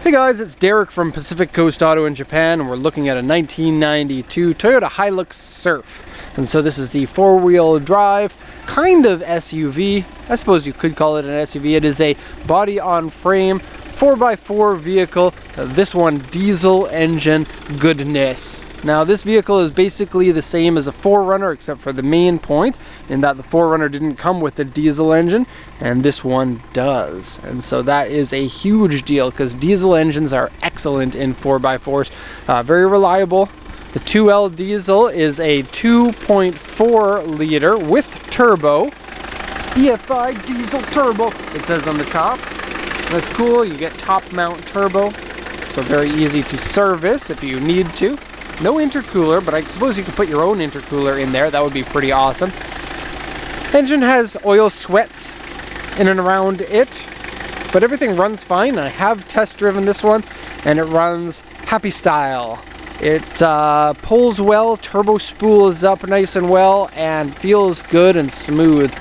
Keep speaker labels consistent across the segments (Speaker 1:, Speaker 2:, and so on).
Speaker 1: Hey guys, it's Derek from Pacific Coast Auto in Japan, and we're looking at a 1992 Toyota Hilux Surf. And so this is the four-wheel drive, kind of SUV. I suppose you could call it an SUV. It is a body-on-frame 4x4 vehicle. This one diesel engine goodness. Now this vehicle is basically the same as a 4Runner except for the main point in that the 4Runner didn't come with the diesel engine and this one does. And so that is a huge deal because diesel engines are excellent in 4x4s. Very reliable. The 2L diesel is a 2.4 liter with turbo. EFI diesel turbo, it says on the top. That's cool. You get top mount turbo, so very easy to service if you need to. No intercooler, but I suppose you could put your own intercooler in there. That would be pretty awesome. Engine has oil sweats in and around it, but everything runs fine. I have test driven this one, and it runs happy style. It pulls well, turbo spool is up nice and well, and feels good and smooth.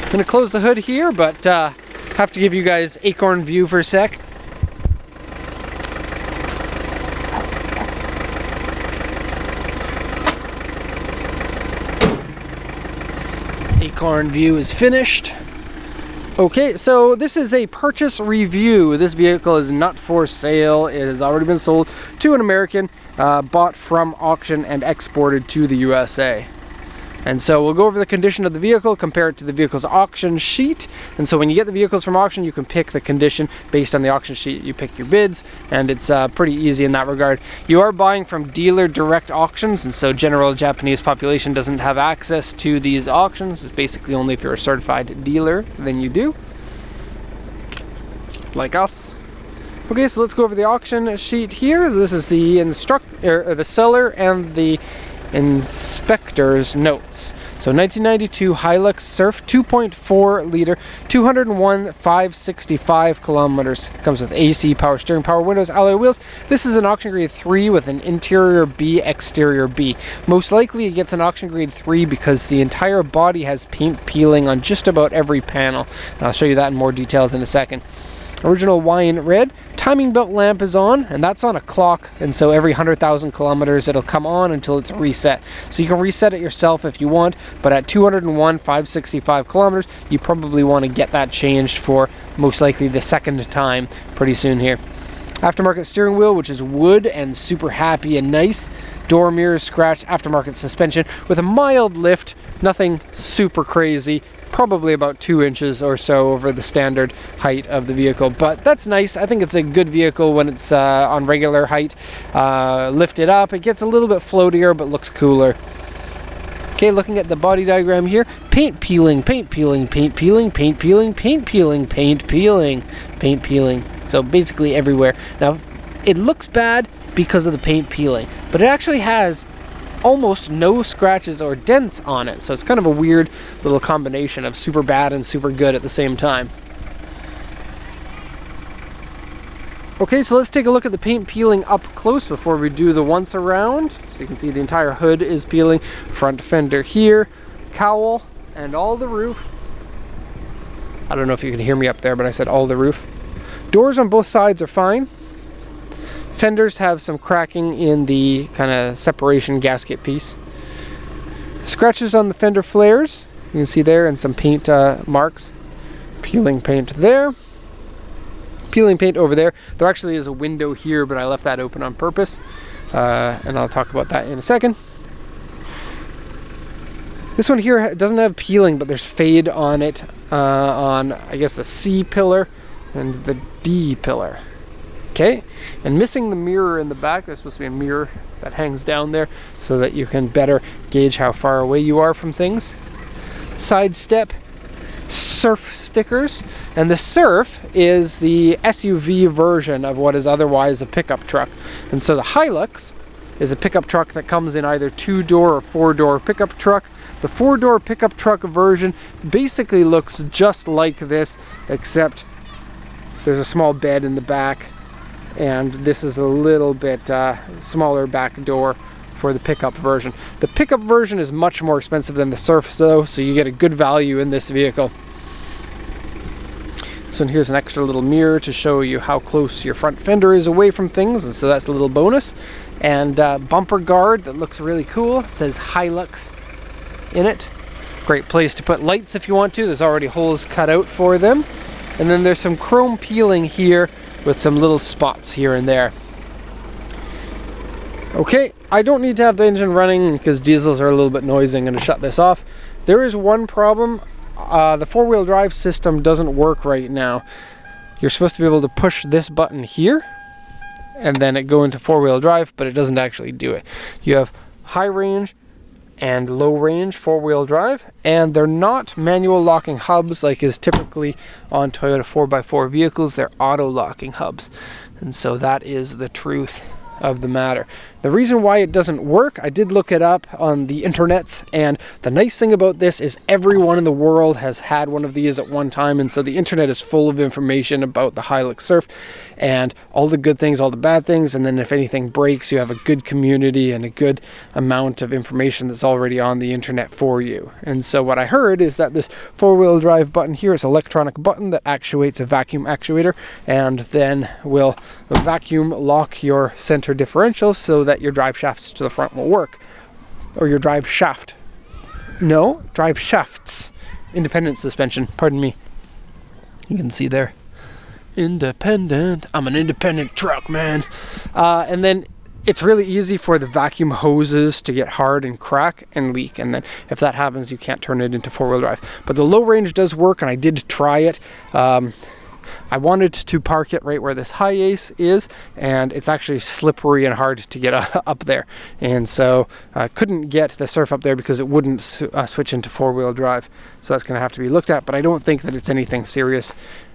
Speaker 1: I'm gonna close the hood here, but have to give you guys acorn view for a sec. Acorn view is finished. Okay, so this is a purchase review. This vehicle is not for sale. It has already been sold to an American, bought from auction and exported to the USA. And so we'll go over the condition of the vehicle, compare it to the vehicle's auction sheet. And so when you get the vehicles from auction, you can pick the condition based on the auction sheet. You pick your bids, and it's pretty easy in that regard. You are buying from dealer direct auctions, and so general Japanese population doesn't have access to these auctions. It's basically only if you're a certified dealer, then you do. Like us. Okay, so let's go over the auction sheet here. This is the the seller and the inspector's notes. So 1992 Hilux Surf 2.4 liter, 201,565 kilometers. Comes with AC, power steering, power windows, alloy wheels. This is an auction grade 3 with an interior B, exterior B. Most likely it gets an auction grade 3 because the entire body has paint peeling on just about every panel. And I'll show you that in more details in a second. Original wine red. Timing belt lamp is on, and that's on a clock, and so every 100,000 kilometers it'll come on until it's reset. So you can reset it yourself if you want, but at 201,565 kilometers you probably want to get that changed for most likely the second time pretty soon here. Aftermarket steering wheel, which is wood and super happy and nice. Door mirrors scratched. Aftermarket suspension with a mild lift, nothing super crazy. Probably about 2 inches or so over the standard height of the vehicle, but that's nice. I think it's a good vehicle when it's on regular height. Lift it up, it gets a little bit floatier but looks cooler. Okay, looking at the body diagram here, paint peeling, paint peeling, paint peeling, paint peeling, paint peeling, paint peeling, paint peeling. So basically everywhere. Now it looks bad because of the paint peeling, but it actually has almost no scratches or dents on it, so it's kind of a weird little combination of super bad and super good at the same time. Okay, so let's take a look at the paint peeling up close before we do the once around. So you can see the entire hood is peeling, front fender here, cowl, and all the roof. I don't know if you can hear me up there, but I said all the roof. Doors on both sides are fine. Fenders have some cracking in the kind of separation gasket piece. Scratches on the fender flares, you can see there, and some paint marks. Peeling paint there. Peeling paint over there. There actually is a window here, but I left that open on purpose. And I'll talk about that in a second. This one here doesn't have peeling, but there's fade on it, on I guess the C pillar and the D pillar. Okay, and missing the mirror in the back. There's supposed to be a mirror that hangs down there so that you can better gauge how far away you are from things. Side step, Surf stickers, and the Surf is the SUV version of what is otherwise a pickup truck. And so the Hilux is a pickup truck that comes in either 2-door or 4-door pickup truck. The 4-door pickup truck version basically looks just like this, except there's a small bed in the back, and this is a little bit smaller back door for the pickup version. The pickup version is much more expensive than the Surf though, so you get a good value in this vehicle. So here's an extra little mirror to show you how close your front fender is away from things, and so that's a little bonus. And bumper guard that looks really cool. It says Hilux in it. Great place to put lights if you want to. There's already holes cut out for them. And then there's some chrome peeling here with some little spots here and there. Okay, I don't need to have the engine running because diesels are a little bit noisy. I'm going to shut this off. There is one problem. The four-wheel drive system doesn't work right now. You're supposed to be able to push this button here and then it go into four-wheel drive, but it doesn't actually do it. You have high range and low range four-wheel drive, and they're not manual locking hubs like is typically on Toyota 4x4 vehicles. They're auto locking hubs, and so that is the truth of the matter. The reason why it doesn't work, I did look it up on the internets, and the nice thing about this is everyone in the world has had one of these at one time, and so the internet is full of information about the Hilux Surf and all the good things, all the bad things, and then if anything breaks, you have a good community and a good amount of information that's already on the internet for you. And so what I heard is that this four-wheel drive button here is an electronic button that actuates a vacuum actuator and then will vacuum lock your center differential so that your drive shafts to the front will work. Or your drive shaft. No, drive shafts. Independent suspension, pardon me. You can see there. Independent. I'm an independent truck, man. And then it's really easy for the vacuum hoses to get hard and crack and leak. And then if that happens, you can't turn it into four-wheel drive. But the low range does work, and I did try it. I wanted to park it right where this high ace is, and it's actually slippery and hard to get up there. And so I couldn't get the Surf up there because it wouldn't switch into four-wheel drive. So that's going to have to be looked at, but I don't think that it's anything serious,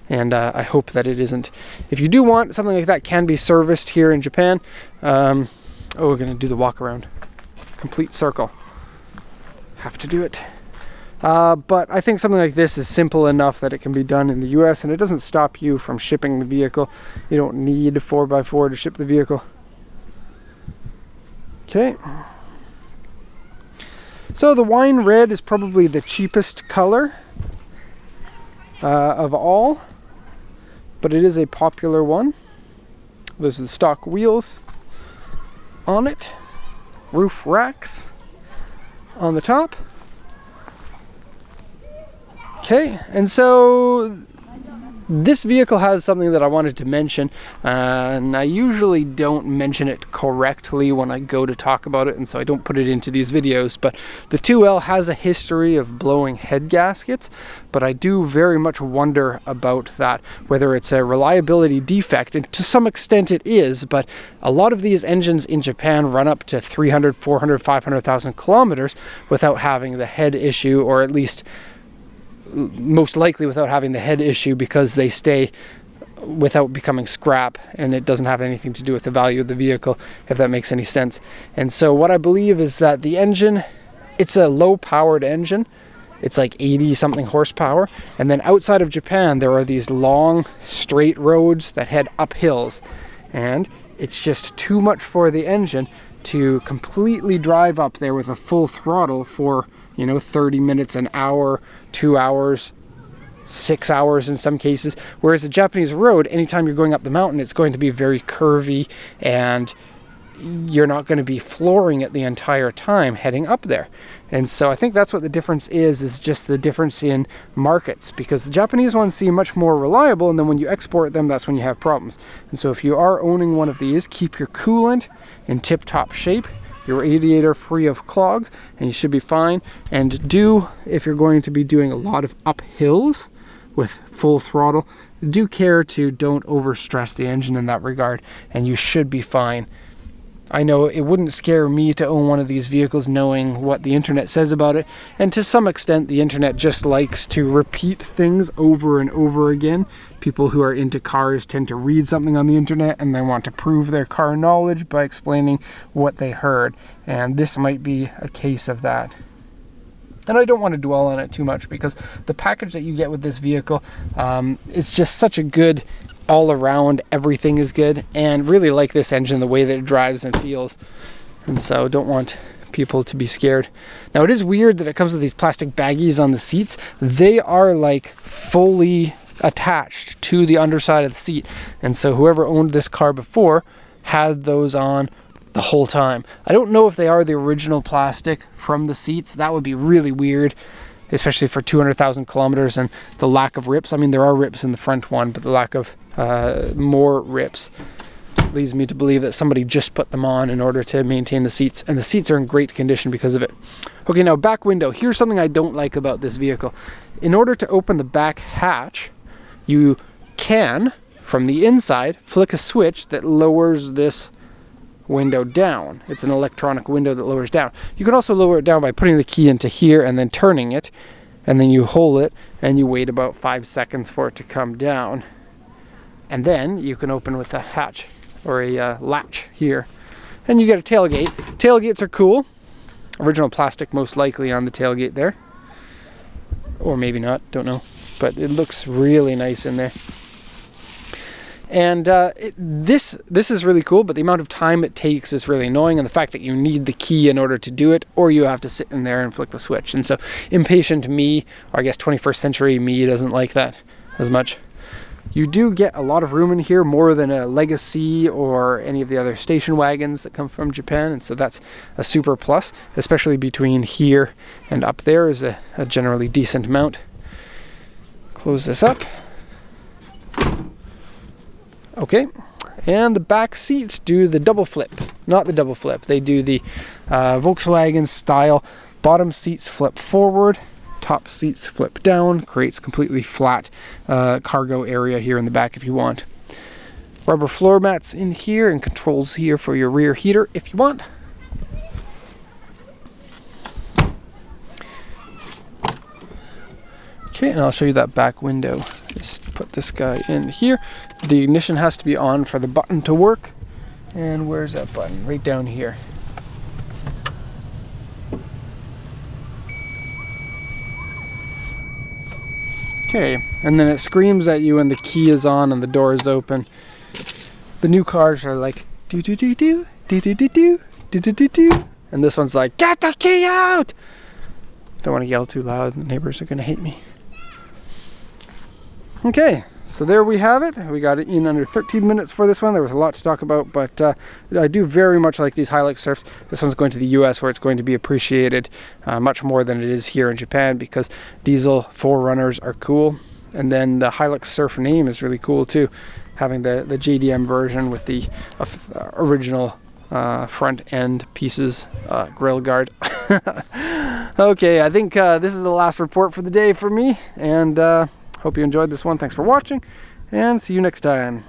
Speaker 1: and I hope that it isn't. If you do want something like that, can be serviced here in Japan. Oh, we're going to do the walk around. Complete circle. Have to do it. But I think something like this is simple enough that it can be done in the US, and it doesn't stop you from shipping the vehicle. You don't need a 4x4 to ship the vehicle. Okay. So the wine red is probably the cheapest color of all, but it is a popular one. Those are the stock wheels on it. Roof racks on the top. Okay, and so this vehicle has something that I wanted to mention, and I usually don't mention it correctly when I go to talk about it, and so I don't put it into these videos, but the 2L has a history of blowing head gaskets, but I do very much wonder about that, whether it's a reliability defect, and to some extent it is, but a lot of these engines in Japan run up to 300, 400, 500,000 kilometers without having the head issue, or at least most likely without having the head issue, because they stay without becoming scrap, and it doesn't have anything to do with the value of the vehicle, if that makes any sense. And so what I believe is that the engine, it's a low powered engine. It's like 80 something horsepower, and then outside of Japan there are these long straight roads that head up hills, and it's just too much for the engine to completely drive up there with a full throttle for 30 minutes, an hour, 2 hours, 6 hours in some cases. Whereas a Japanese road, anytime you're going up the mountain, it's going to be very curvy, and you're not going to be flooring it the entire time heading up there. And so I think that's what the difference is just the difference in markets, because the Japanese ones seem much more reliable, and then when you export them, that's when you have problems. And so if you are owning one of these, keep your coolant in tip-top shape, your radiator free of clogs, and you should be fine. And if you're going to be doing a lot of up hills with full throttle, do care to don't overstress the engine in that regard, and you should be fine. I know it wouldn't scare me to own one of these vehicles knowing what the internet says about it, and to some extent the internet just likes to repeat things over and over again. People who are into cars tend to read something on the internet and they want to prove their car knowledge by explaining what they heard, and this might be a case of that. And I don't want to dwell on it too much, because the package that you get with this vehicle is just such a good all around, everything is good, and really like this engine, the way that it drives and feels, and so don't want people to be scared. Now it is weird that it comes with these plastic baggies on the seats. They are like fully attached to the underside of the seat. And so whoever owned this car before had those on the whole time. I don't know if they are the original plastic from the seats. That would be really weird, especially for 200,000 kilometers and the lack of rips. I mean, there are rips in the front one, but the lack of more rips leads me to believe that somebody just put them on in order to maintain the seats, and the seats are in great condition because of it. Okay, now back window. Here's something I don't like about this vehicle. In order to open the back hatch, you can, from the inside, flick a switch that lowers this window down. It's an electronic window that lowers down. You can also lower it down by putting the key into here and then turning it, and then you hold it and you wait about 5 seconds for it to come down, and then you can open with a hatch or a latch here, and you get a tailgate. Tailgates are cool. Original plastic most likely on the tailgate there, or maybe not, don't know, but it looks really nice in there. And this is really cool, but the amount of time it takes is really annoying, and the fact that you need the key in order to do it, or you have to sit in there and flick the switch. And so impatient me, or I guess 21st century me, doesn't like that as much. You do get a lot of room in here, more than a Legacy or any of the other station wagons that come from Japan, and so that's a super plus, especially between here and up there is a generally decent amount. Close this up. Okay, and the back seats do the double flip. Not the double flip, they do the Volkswagen style. Bottom seats flip forward, top seats flip down, creates completely flat cargo area here in the back if you want. Rubber floor mats in here and controls here for your rear heater if you want. Okay, and I'll show you that back window. Just put this guy in here. The ignition has to be on for the button to work. And where's that button? Right down here. Okay, and then it screams at you when the key is on and the door is open. The new cars are like do do do do do do do do do do do do, and this one's like, get the key out! Don't want to yell too loud, the neighbors are gonna hate me. Okay, so there we have it. We got it in under 13 minutes for this one. There was a lot to talk about, but I do very much like these Hilux Surfs. This one's going to the US, where it's going to be appreciated much more than it is here in Japan, because diesel 4Runners are cool. And then the Hilux Surf name is really cool too, having the JDM version with the original front end pieces, grill guard. Okay, I think this is the last report for the day for me, and hope you enjoyed this one. Thanks for watching, and see you next time.